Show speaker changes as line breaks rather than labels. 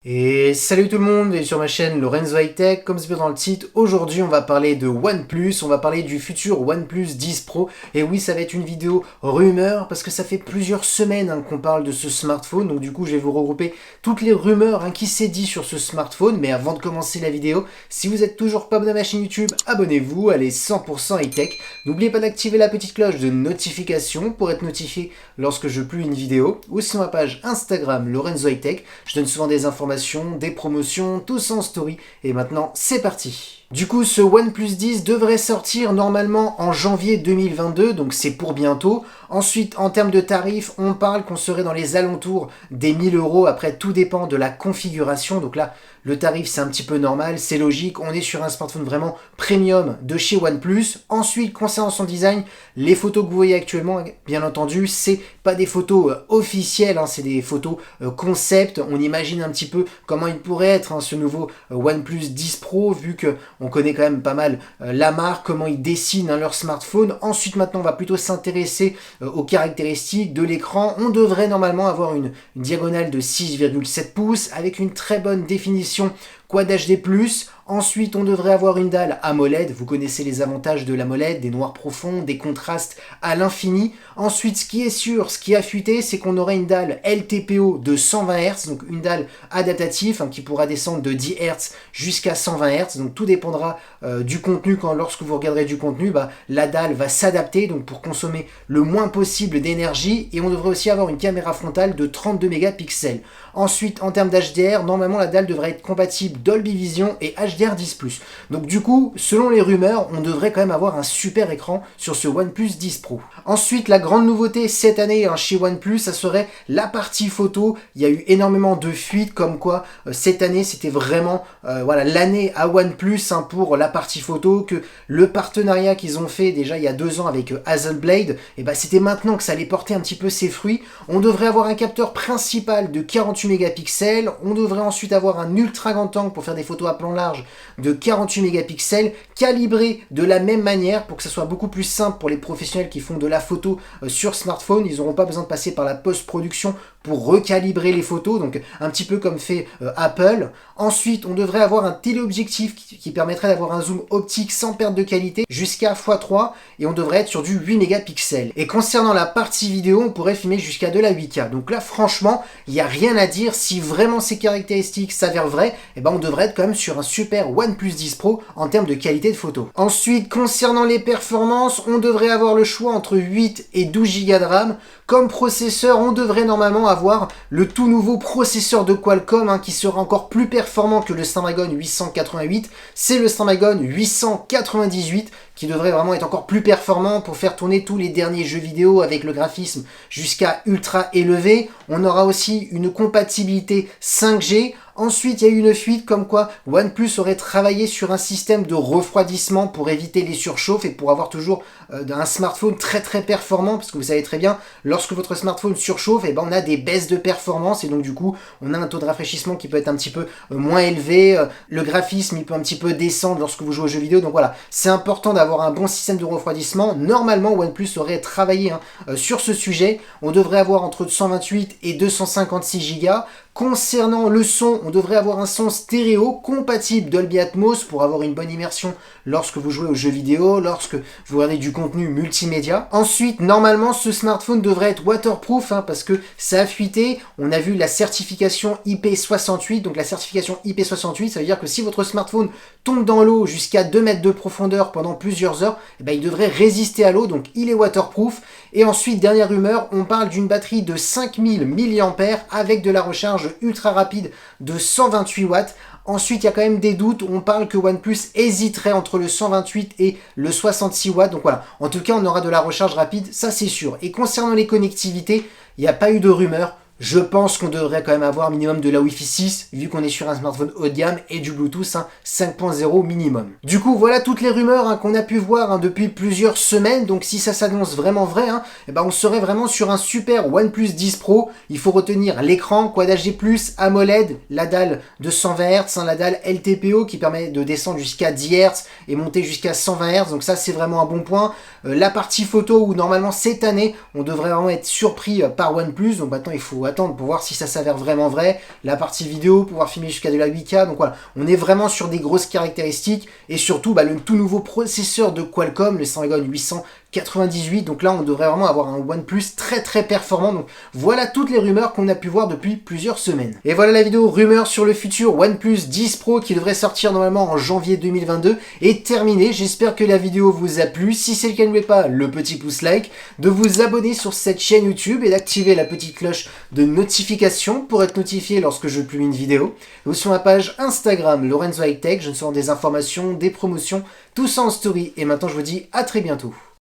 Et salut tout le monde, et sur ma chaîne Lorenzo High Tech, comme c'est bien dans le titre, aujourd'hui on va parler de OnePlus, on va parler du futur OnePlus 10 Pro, et oui ça va être une vidéo rumeur, parce que ça fait plusieurs semaines qu'on parle de ce smartphone, donc du coup je vais vous regrouper toutes les rumeurs qui s'est dit sur ce smartphone, mais avant de commencer la vidéo, si vous êtes toujours pas abonné à ma chaîne YouTube, abonnez-vous, allez 100% High Tech, n'oubliez pas d'activer la petite cloche de notification pour être notifié lorsque je publie une vidéo, ou sur ma page Instagram Lorenzo High Tech, je donne souvent des informations, des promotions, tout ça en story. Et maintenant, c'est parti. Du coup, ce OnePlus 10 devrait sortir normalement en janvier 2022, donc c'est pour bientôt. Ensuite, en termes de tarifs, on parle qu'on serait dans les alentours des 1000 €. Après, tout dépend de la configuration. Donc là, le tarif, c'est un petit peu normal, c'est logique. On est sur un smartphone vraiment premium de chez OnePlus. Ensuite, concernant son design, les photos que vous voyez actuellement, bien entendu, c'est pas des photos officielles, c'est des photos concept. On imagine un petit peu comment il pourrait être ce nouveau OnePlus 10 Pro, vu que on connaît quand même pas mal la marque, comment ils dessinent leur smartphone. Ensuite, maintenant, on va plutôt s'intéresser aux caractéristiques de l'écran. On devrait normalement avoir une diagonale de 6,7 pouces avec une très bonne définition Quad HD+. Ensuite, on devrait avoir une dalle AMOLED. Vous connaissez les avantages de l'AMOLED, des noirs profonds, des contrastes à l'infini. Ensuite, ce qui est sûr, ce qui a fuité, c'est qu'on aurait une dalle LTPO de 120 Hz, donc une dalle adaptative qui pourra descendre de 10 Hz jusqu'à 120 Hz. Donc tout dépendra du contenu. Lorsque vous regarderez du contenu, la dalle va s'adapter donc pour consommer le moins possible d'énergie. Et on devrait aussi avoir une caméra frontale de 32 mégapixels. Ensuite, en termes d'HDR, normalement la dalle devrait être compatible Dolby Vision et HDR10+. Donc du coup, selon les rumeurs, on devrait quand même avoir un super écran sur ce OnePlus 10 Pro. Ensuite, la grande nouveauté cette année chez OnePlus, ça serait la partie photo. Il y a eu énormément de fuites comme quoi cette année, c'était vraiment l'année à OnePlus pour la partie photo, que le partenariat qu'ils ont fait déjà il y a 2 ans avec Hasselblad, c'était maintenant que ça allait porter un petit peu ses fruits. On devrait avoir un capteur principal de 48 mégapixels, on devrait ensuite avoir un ultra grand angle pour faire des photos à plan large de 48 mégapixels, calibré de la même manière pour que ça soit beaucoup plus simple pour les professionnels qui font de la photo sur smartphone. Ils n'auront pas besoin de passer par la post-production pour recalibrer les photos, donc un petit peu comme fait Apple. Ensuite, on devrait avoir un téléobjectif qui permettrait d'avoir un zoom optique sans perte de qualité jusqu'à x3, et on devrait être sur du 8 mégapixels. Et concernant la partie vidéo, on pourrait filmer jusqu'à de la 8K. Donc là, franchement, il n'y a rien à dire. Si vraiment ces caractéristiques s'avèrent vraies, on devrait être quand même sur un super OnePlus 10 Pro en termes de qualité de photo. Ensuite, concernant les performances, on devrait avoir le choix entre 8 et 12 Go de RAM. Comme processeur, on devrait normalement avoir le tout nouveau processeur de Qualcomm qui sera encore plus performant que le Snapdragon 888. C'est le Snapdragon 898 qui devrait vraiment être encore plus performant pour faire tourner tous les derniers jeux vidéo avec le graphisme jusqu'à ultra élevé. On aura aussi une compatibilité 5G. Ensuite, il y a eu une fuite comme quoi OnePlus aurait travaillé sur un système de refroidissement pour éviter les surchauffes et pour avoir toujours un smartphone très très performant, parce que vous savez très bien, lorsque votre smartphone surchauffe, on a des baisses de performance et donc du coup, on a un taux de rafraîchissement qui peut être un petit peu moins élevé. Le graphisme, il peut un petit peu descendre lorsque vous jouez aux jeux vidéo. Donc voilà, c'est important d'avoir un bon système de refroidissement. Normalement, OnePlus aurait travaillé sur ce sujet. On devrait avoir entre 128 et 256 Go. Concernant le son, on devrait avoir un son stéréo compatible Dolby Atmos pour avoir une bonne immersion lorsque vous jouez aux jeux vidéo, lorsque vous regardez du contenu multimédia. Ensuite, normalement, ce smartphone devrait être waterproof parce que ça a fuité. On a vu la certification IP68. Donc la certification IP68, ça veut dire que si votre smartphone tombe dans l'eau jusqu'à 2 mètres de profondeur pendant plusieurs heures, il devrait résister à l'eau, donc il est waterproof. Et ensuite, dernière rumeur, on parle d'une batterie de 5000 mAh avec de la recharge ultra rapide de 128 watts. Ensuite, il y a quand même des doutes. On parle que OnePlus hésiterait entre le 128 et le 66 watts. Donc voilà, en tout cas, on aura de la recharge rapide, ça c'est sûr. Et concernant les connectivités, il n'y a pas eu de rumeurs. Je pense qu'on devrait quand même avoir minimum de la Wi-Fi 6, vu qu'on est sur un smartphone haut de gamme, et du Bluetooth 5.0 minimum. Du coup, voilà toutes les rumeurs qu'on a pu voir depuis plusieurs semaines. Donc si ça s'annonce vraiment vrai, on serait vraiment sur un super OnePlus 10 Pro. Il faut retenir l'écran Quad HD+, AMOLED, la dalle de 120 Hz, la dalle LTPO qui permet de descendre jusqu'à 10 Hz et monter jusqu'à 120 Hz. Donc ça, c'est vraiment un bon point. La partie photo où normalement cette année, on devrait vraiment être surpris par OnePlus. Donc maintenant, il faut attendre pour voir si ça s'avère vraiment vrai. La partie vidéo, pouvoir filmer jusqu'à de la 8K. Donc voilà, on est vraiment sur des grosses caractéristiques. Et surtout, le tout nouveau processeur de Qualcomm, le Snapdragon 898. Donc là, on devrait vraiment avoir un OnePlus très très performant. Donc voilà toutes les rumeurs qu'on a pu voir depuis plusieurs semaines. Et voilà la vidéo rumeur sur le futur OnePlus 10 Pro qui devrait sortir normalement en janvier 2022 est terminée. J'espère que la vidéo vous a plu. Si c'est le cas, n'oubliez pas le petit pouce like, de vous abonner sur cette chaîne YouTube et d'activer la petite cloche de notification pour être notifié lorsque je publie une vidéo. Ou sur ma page Instagram Lorenzo High Tech, je ne sors des informations, des promotions, tout ça en story. Et maintenant je vous dis à très bientôt.